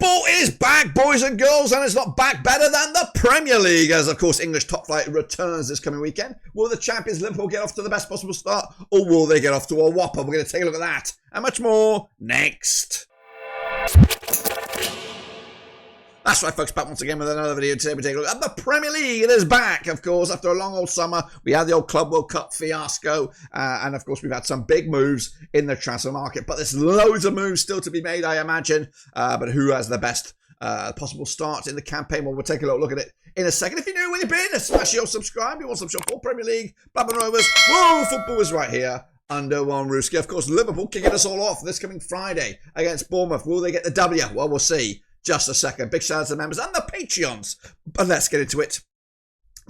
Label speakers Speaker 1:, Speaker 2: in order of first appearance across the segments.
Speaker 1: Football is back, boys and girls, and it's not back better than the Premier League, as of course English top flight returns this coming weekend. Will the champions Liverpool get off to the best possible start, or will they get off to a whopper? We're going to take a look at that and much more next. That's right, folks, back once again with another video. Today we take a look at the Premier League. It is back, of course, after a long old summer. We had the old Club World Cup fiasco, and of course we've had some big moves in the transfer market, but there's loads of moves still to be made, I imagine. But who has the best possible start in the campaign? Well, we'll take a little look at it in a second. If you're new, where you've been, smash your subscribe. You want some shop for Premier League, Blackburn Rovers. Whoa, football is right here under one rooski. Of course, Liverpool kicking us all off this coming Friday against Bournemouth. Will they get the W? Well, we'll see. Just a second. Big shout out to the members and the Patreons. But let's get into it.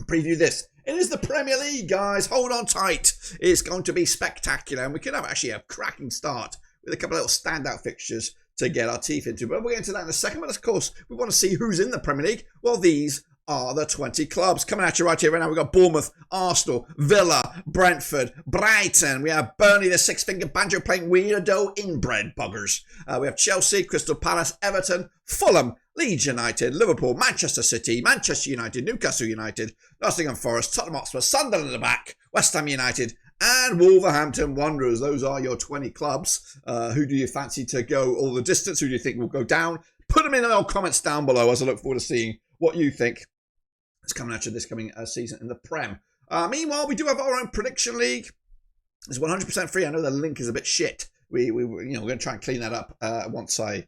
Speaker 1: Preview this. It is the Premier League, guys. Hold on tight. It's going to be spectacular. And we could have actually a cracking start with a couple of little standout fixtures to get our teeth into. But we'll get into that in a second. But of course, we want to see who's in the Premier League. Well, these are the 20 clubs. Coming at you right here right now, we've got Bournemouth, Arsenal, Villa, Brentford, Brighton. We have Burnley, the six-finger banjo playing weirdo inbred buggers. We have Chelsea, Crystal Palace, Everton, Fulham, Leeds United, Liverpool, Manchester City, Manchester United, Newcastle United, Nottingham Forest, Tottenham Hotspur, Sunderland at the back, West Ham United, and Wolverhampton Wanderers. Those are your 20 clubs. Who do you fancy to go all the distance? Who do you think will go down? Put them in the comments down below as I look forward to seeing what you think is coming at you this coming season in the Prem. Meanwhile, we do have our own prediction league. It's 100% free. I know the link is a bit shit. We're going to try and clean that up once I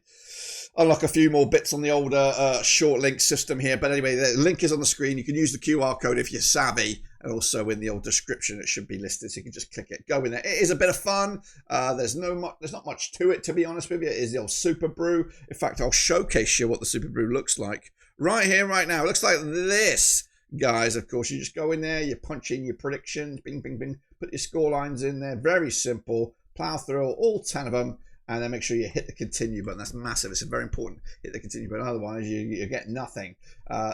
Speaker 1: unlock a few more bits on the older short link system here. But anyway, the link is on the screen. You can use the QR code if you're savvy, and also in the old description it should be listed, so you can just click it, go in there. It is a bit of fun. There's not much to it, to be honest with you. It is the old Super Brew. In fact, I'll showcase you what the Super Brew looks like right here, right now. It looks like this, guys. Of course, you just go in there, you punch in your predictions, bing, bing, bing, put your score lines in there. Very simple. Plow through all 10 of them, and then make sure you hit the continue button. That's massive. It's very important. Hit the continue button, otherwise you get nothing.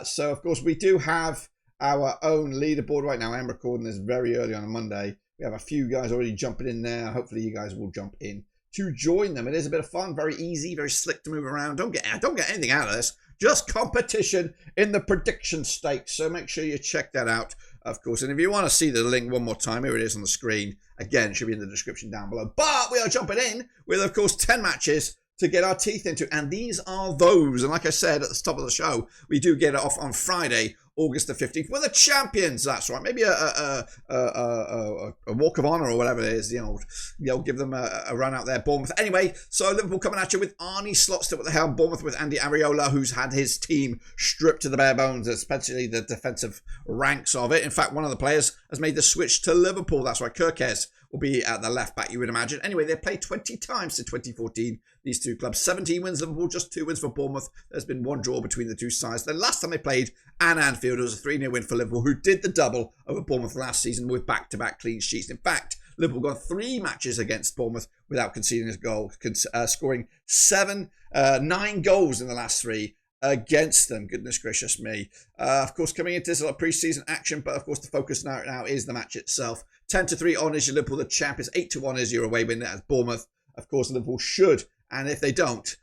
Speaker 1: So, of course, we do have our own leaderboard right now. I'm recording this very early on a Monday. We have a few guys already jumping in there. Hopefully, you guys will jump in to join them. It is a bit of fun, very easy, very slick to move around. Don't get anything out of this. Just competition in the prediction stakes. So make sure you check that out, of course. And if you want to see the link one more time, here it is on the screen. Again, it should be in the description down below. But we are jumping in with, of course, 10 matches to get our teeth into. And these are those. And like I said at the top of the show, we do get it off on Friday, August the 15th. We're the champions. That's right. Maybe a walk of honour or whatever it is. Give them a run out there. Bournemouth. Anyway, so Liverpool coming at you with Arnie Slot still at the helm. Bournemouth with Andy Areola, who's had his team stripped to the bare bones, especially the defensive ranks of it. In fact, one of the players has made the switch to Liverpool. That's right. Kirkes will be at the left back, you would imagine. Anyway, they've played 20 times since 2014, these two clubs. 17 wins Liverpool, just 2 wins for Bournemouth. There's been one draw between the two sides. The last time they played at Anfield, it was a 3-0 win for Liverpool, who did the double over Bournemouth last season with back-to-back clean sheets. In fact, Liverpool got 3 matches against Bournemouth without conceding a goal, scoring 9 goals in the last 3 against them. Goodness gracious me. Of course, coming into this, a lot of pre-season action, but of course the focus now is the match itself. 10-3 on is your Liverpool the champions. 8-1 is your away win as Bournemouth. Of course, Liverpool should, and if they don't,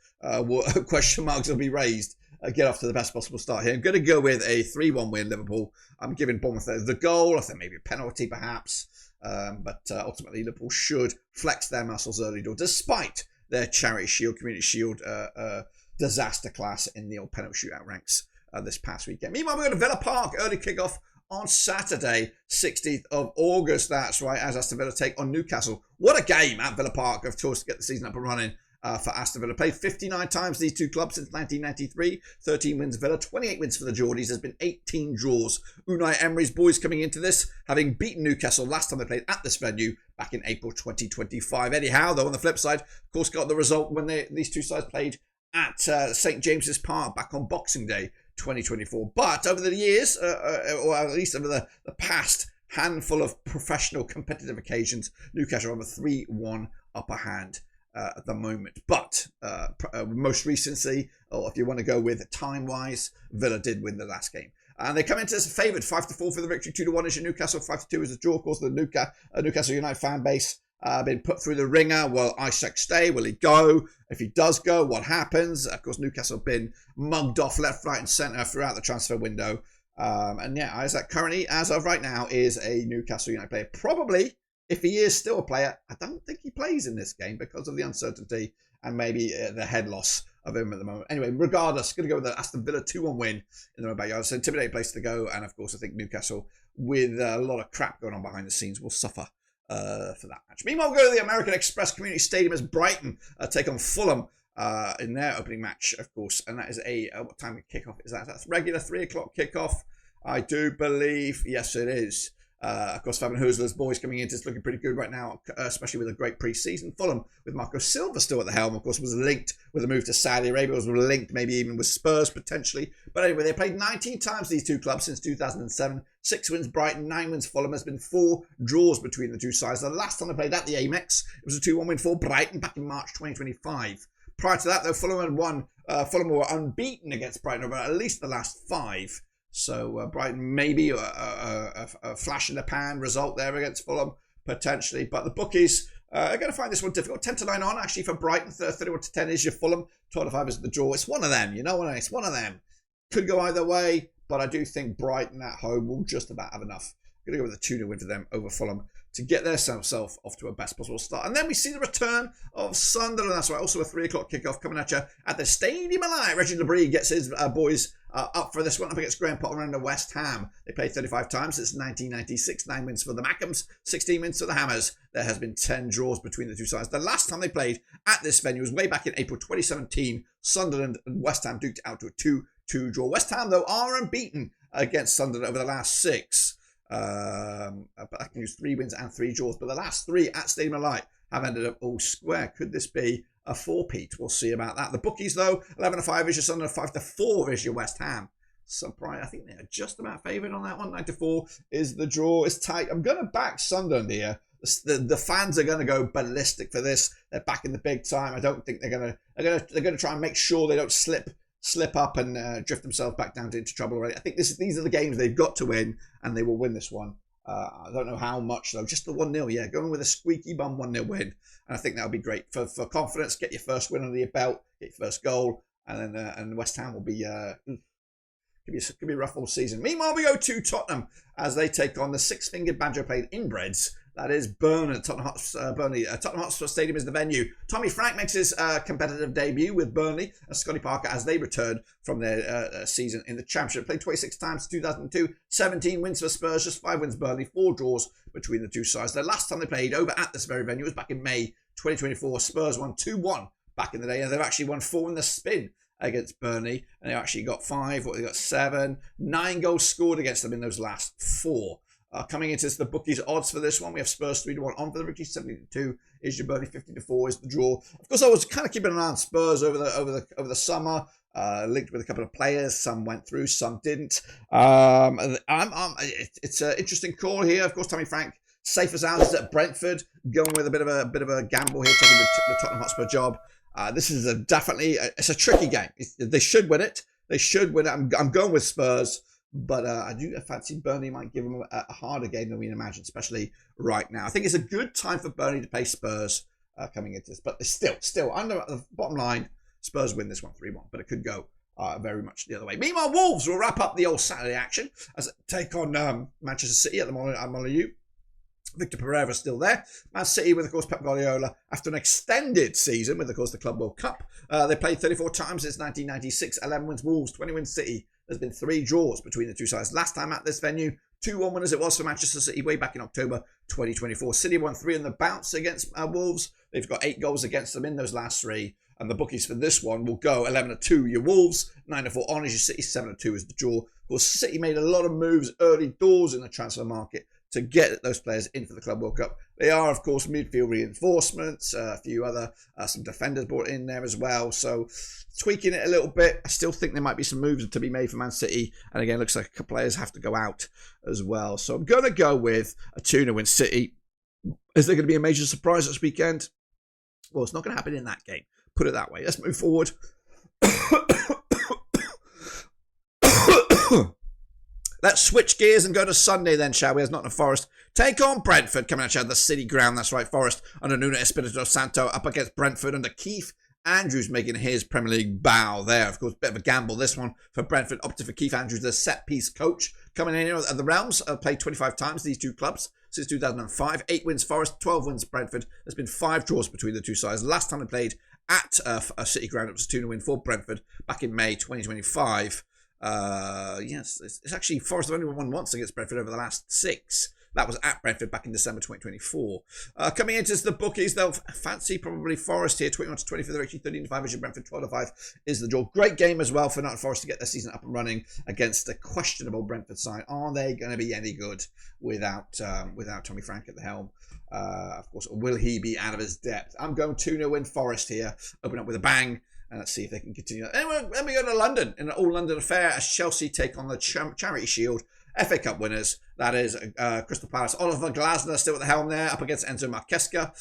Speaker 1: question marks will be raised. Get off to the best possible start here. I'm going to go with a 3-1 win, Liverpool. I'm giving Bournemouth the goal. I think maybe a penalty, perhaps. But ultimately, Liverpool should flex their muscles early door, despite their Charity Shield, Community Shield disaster class in the old penalty shootout ranks this past weekend. Meanwhile, we're going to Villa Park. Early kickoff on Saturday, 16th of August. That's right, as Aston Villa take on Newcastle. What a game at Villa Park, of course, to get the season up and running for Aston Villa. Played 59 times these two clubs since 1993. 13 wins Villa, 28 wins for the Geordies. There's been 18 draws. Unai Emery's boys coming into this, having beaten Newcastle last time they played at this venue back in April 2025. Eddie Howe, though, on the flip side, of course, got the result when these two sides played at St James's Park back on Boxing Day 2024. But over the years, or at least over the past handful of professional competitive occasions, Newcastle have a 3-1 upper hand at the moment. But most recently, or if you want to go with time-wise, Villa did win the last game. And they come into this favoured 5-4 for the victory, 2-1 is your Newcastle, 5-2 is the draw. Of course, the Newcastle United fan base been put through the ringer. Will Isak stay? Will he go? If he does go, what happens? Of course, Newcastle have been mugged off left, right and centre throughout the transfer window. And yeah, Isak currently, as of right now, is a Newcastle United player. Probably, if he is still a player, I don't think he plays in this game because of the uncertainty and maybe the head loss of him at the moment. Anyway, regardless, going to go with the Aston Villa 2-1 win in the backyard. It's an intimidating place to go. And of course, I think Newcastle, with a lot of crap going on behind the scenes, will suffer for that match. Meanwhile, we'll go to the American Express Community Stadium as Brighton take on Fulham in their opening match, of course. And that is what time of kickoff is that? That's regular 3 o'clock kickoff. I do believe, yes, it is. Of course, Fabian Husler's boys coming in, it's looking pretty good right now, especially with a great pre-season. Fulham, with Marco Silva still at the helm, of course, was linked with a move to Saudi Arabia, was linked maybe even with Spurs potentially. But anyway, they played 19 times, these two clubs, since 2007. 6 wins Brighton, 9 wins Fulham. There's been 4 draws between the two sides. The last time they played at the Amex, it was a 2-1 win for Brighton back in March 2025. Prior to that, though, Fulham had won. Fulham were unbeaten against Brighton over at least the last 5. So Brighton maybe a flash in the pan result there against Fulham potentially, but the bookies are going to find this one difficult. 10-9 on actually for Brighton. 31-10 is your Fulham. 12-5 is the draw. It's one of them, you know. It's one of them. Could go either way, but I do think Brighton at home will just about have enough. I'm going to go with a 2-0 win for them over Fulham to get their self off to a best possible start. And then we see the return of Sunderland. That's right, also a 3 o'clock kickoff coming at you at the Stadium of Light. Reggie Labrie gets his boys up for this one up against Graham Potter under West Ham. They played 35 times since 1996. 9 wins for the Mackhams, 16 wins for the Hammers. There has been 10 draws between the two sides. The last time they played at this venue was way back in April 2017. Sunderland and West Ham duked out to a 2-2 draw. West Ham, though, are unbeaten against Sunderland over the last 6. But I can use 3 wins and 3 draws. But the last 3 at Stadium of Light have ended up all square. Could this be a 4-peat? We'll see about that. The bookies, though, 11-5 is your Sunderland, 5-4 is your West Ham. Surprise! I think they're just about favoured on that one. 9-4 is the draw. It's tight. I'm going to back Sunderland here. The fans are going to go ballistic for this. They're back in the big time. I don't think they're going to try and make sure they don't slip up and drift themselves back down into trouble already. I think these are the games they've got to win, and they will win this one. I don't know how much, though. Just the 1-0, yeah. Going with a squeaky bum 1-0 win. And I think that would be great for confidence. Get your first win under your belt, get your first goal, and then and West Ham will be could be a rough all season. Meanwhile, we go to Tottenham as they take on the 6-fingered banjo played inbreds. That is Burnley. Tottenham Hotspur Stadium is the venue. Tommy Frank makes his competitive debut with Burnley and Scotty Parker as they return from their season in the Championship. Played 26 times in 2002, 17 wins for Spurs, just 5 wins Burnley, 4 draws between the two sides. The last time they played over at this very venue was back in May 2024. Spurs won 2-1 back in the day, and they've actually won 4 in the spin against Burnley, and they actually got 5, they got 7, 9 goals scored against them in those last 4. Coming into the bookies odds for this one, we have Spurs 3-1 on for the rookies, 72 is your Burnley, 50-4 is the draw. Of course, I was kind of keeping an eye on Spurs over the summer, linked with a couple of players. Some went through, some didn't. It's an interesting call here. Of course, Tommy Frank, safe as houses at Brentford, going with a bit of a gamble here, taking the Tottenham Hotspur job. This is it's a tricky game. They should win it. I'm going with Spurs. But I do fancy Burnley might give them a harder game than we imagine, especially right now. I think it's a good time for Burnley to play Spurs coming into this. But still, under the bottom line, Spurs win this one 3-1. But it could go very much the other way. Meanwhile, Wolves will wrap up the old Saturday action as they take on Manchester City at the Molineux. Victor Pereira still there. Man City with, of course, Pep Guardiola after an extended season with, of course, the Club World Cup. They played 34 times since 1996. 11 wins Wolves, 20 wins City. There's been 3 draws between the two sides. Last time at this venue, 2-1 winners it was for Manchester City way back in October 2024. City won 3 on the bounce against Wolves. They've got 8 goals against them in those last 3. And the bookies for this one will go 11-2 your Wolves, 9-4 on is your City, 7-2 is the draw. Of course, City made a lot of moves early doors in the transfer market to get those players in for the Club World Cup. They are, of course, midfield reinforcements, a few other, some defenders brought in there as well. So tweaking it a little bit. I still think there might be some moves to be made for Man City. And again, looks like a couple players have to go out as well. So I'm going to go with a 2-0 win City. Is there going to be a major surprise this weekend? Well, it's not going to happen in that game. Put it that way. Let's move forward. Let's switch gears and go to Sunday then, shall we? As Nottingham Forest take on Brentford, coming at you at the City Ground. That's right, Forest under Nuno Espirito Santo up against Brentford under Keith Andrews making his Premier League bow there. Of course, bit of a gamble this one for Brentford, opted for Keith Andrews, the set-piece coach. Coming in here at the Realms, played 25 times, these two clubs, since 2005. 8 wins Forest, 12 wins Brentford. There's been 5 draws between the two sides. Last time they played at City Ground, it was a 2-0 win for Brentford back in May 2025. Yes, it's actually Forest have only won once against Brentford over the last 6. That was at Brentford back in December 2024. Coming into the bookies, they'll fancy probably Forest here, 21 to 20 for their 13-5 is Brentford, 12-5 is the draw. Great game as well for Nottingham Forest to get their season up and running against a questionable Brentford side. Are they going to be any good without Tommy Frank at the helm? Of course, will he be out of his depth? I'm going 2-0 win Forest here, open up with a bang. And let's see if they can continue. Anyway, then we go to London in an all-London affair as Chelsea take on the Charity Shield FA Cup winners. That is Crystal Palace. Oliver Glasner still at the helm there, up against Enzo Marquesca.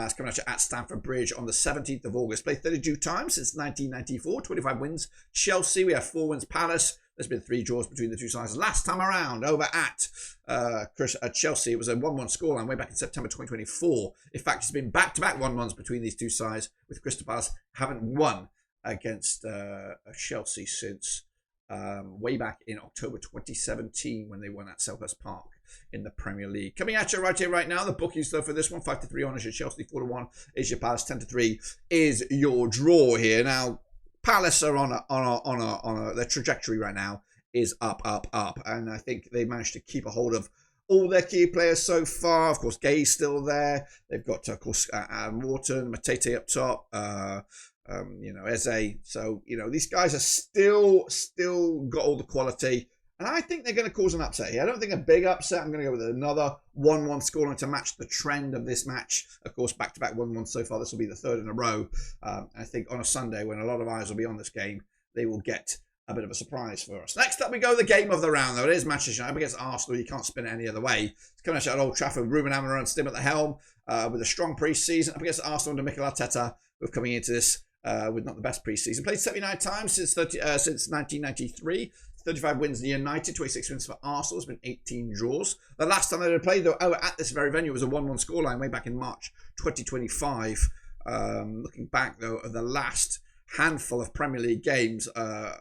Speaker 1: It's coming at Stamford Bridge on the 17th of August. Played 32 times since 1994, 25 wins. Chelsea, we have 4 wins. Palace, there's been 3 draws between the two sides. Last time around, over at Chelsea, it was a 1-1 scoreline way back in September 2024. In fact, it's been back-to-back 1-1s between these two sides, with Crystal Palace haven't won against Chelsea since way back in October 2017 when they won at Selhurst Park in the Premier League. Coming at you right here, right now, the bookies though for this one, 5-3 on is your Chelsea, 4-1 is your Palace, 10-3 is your draw here. Now, Palace are on their trajectory right now is up, and I think they managed to keep a hold of all their key players so far. Of course, Gay's still there. They've got, of course, Adam Wharton, Matete up top. Eze. So, these guys are still got all the quality. And I think they're going to cause an upset here. I don't think a big upset. I'm going to go with another 1-1 scoreline to match the trend of this match. Of course, back-to-back 1-1 so far. This will be the 3rd in a row. I think on a Sunday, when a lot of eyes will be on this game, they will get a bit of a surprise for us. Next up, we go the game of the round, though. It is Manchester United against Arsenal. You can't spin it any other way. It's coming out at Old Trafford. Ruben Amorim and Stim at the helm with a strong pre-season up against Arsenal under Mikel Arteta, who are coming into this with not the best pre-season. Played 79 times since 1993. 35 wins in United, 26 wins for Arsenal. There's been 18 draws. The last time they had played, though, at this very venue was a 1-1 scoreline way back in March 2025. Looking back, though, at the last handful of Premier League games,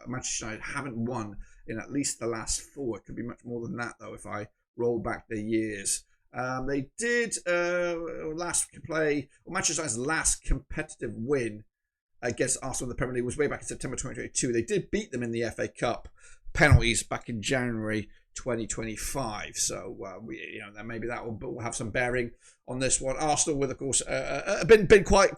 Speaker 1: Manchester United haven't won in at least the last 4. It could be much more than that, though, if I roll back the years. They did Manchester United's last competitive win against Arsenal in the Premier League was way back in September 2022. They did beat them in the FA Cup penalties back in January 2025. So maybe that will have some bearing on this one. Arsenal, with of course been quite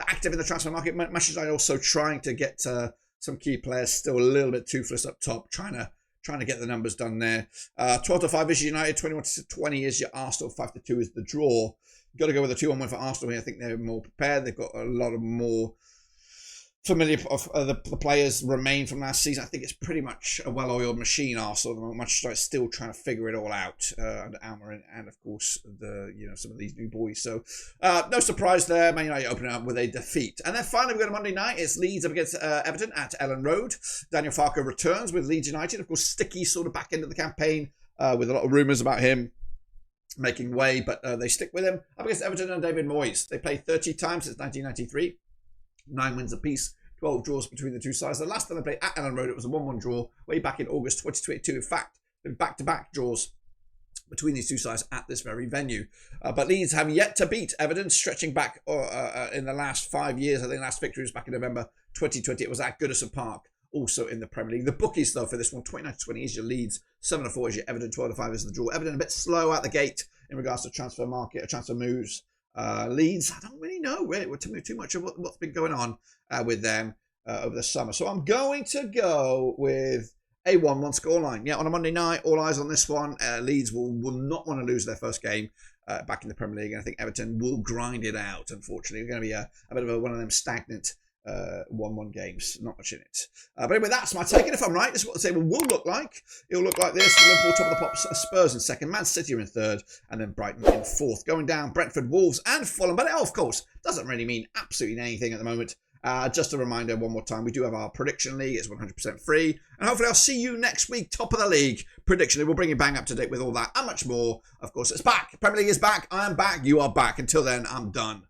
Speaker 1: active in the transfer market. Manchester United also trying to get some key players, still a little bit toothless up top, trying to get the numbers done there. 12-5 is United, 21-20 is your Arsenal, 5-2 is the draw. Got to go with a 2-1 win for Arsenal here. I think they're more prepared. They've got a lot of more familiar of the players remain from last season. I think it's pretty much a well-oiled machine, Arsenal. Manchester United still trying to figure it all out under Amorim and of course some of these new boys. So no surprise there. Man United opening up with a defeat. And then finally we go to Monday night. It's Leeds up against Everton at Ellen Road. Daniel Farke returns with Leeds United. Of course, sticky sort of back end of the campaign with a lot of rumours about him making way, but they stick with him. Up against Everton and David Moyes. They played 30 times since 1993. 9 wins apiece, 12 draws between the two sides. The last time they played at Ellen Road, it was a 1-1 draw way back in August 2022. In fact, been back-to-back draws between these two sides at this very venue. But Leeds have yet to beat Everton, stretching back in the last 5 years. I think the last victory was back in November 2020. It was at Goodison Park, also in the Premier League. The bookies, though, for this one, 29-20 is your Leeds, 7-4 is your Everton, 12-5 is the draw. Everton a bit slow out the gate in regards to transfer market, transfer moves. Leeds, I don't really know too much of what's been going on with them over the summer. So I'm going to go with a 1-1 scoreline. Yeah, on a Monday night, all eyes on this one. Leeds will not want to lose their first game back in the Premier League. And I think Everton will grind it out, unfortunately. It's going to be a bit of one of them stagnant 1-1 games, not much in it. But anyway, that's my take. And if I'm right, this is what the table will look like. It'll look like this: Liverpool top of the pops, Spurs in second, Man City are in third, and then Brighton in fourth. Going down, Brentford, Wolves, and Fulham. But it, of course, doesn't really mean absolutely anything at the moment, Just a reminder one more time, we do have our prediction league. It's 100% free. And hopefully I'll see you next week, top of the league prediction league. We'll bring you bang up to date with all that and much more. Of course, it's back. Premier League is back. I am back. You are back. Until then, I'm done.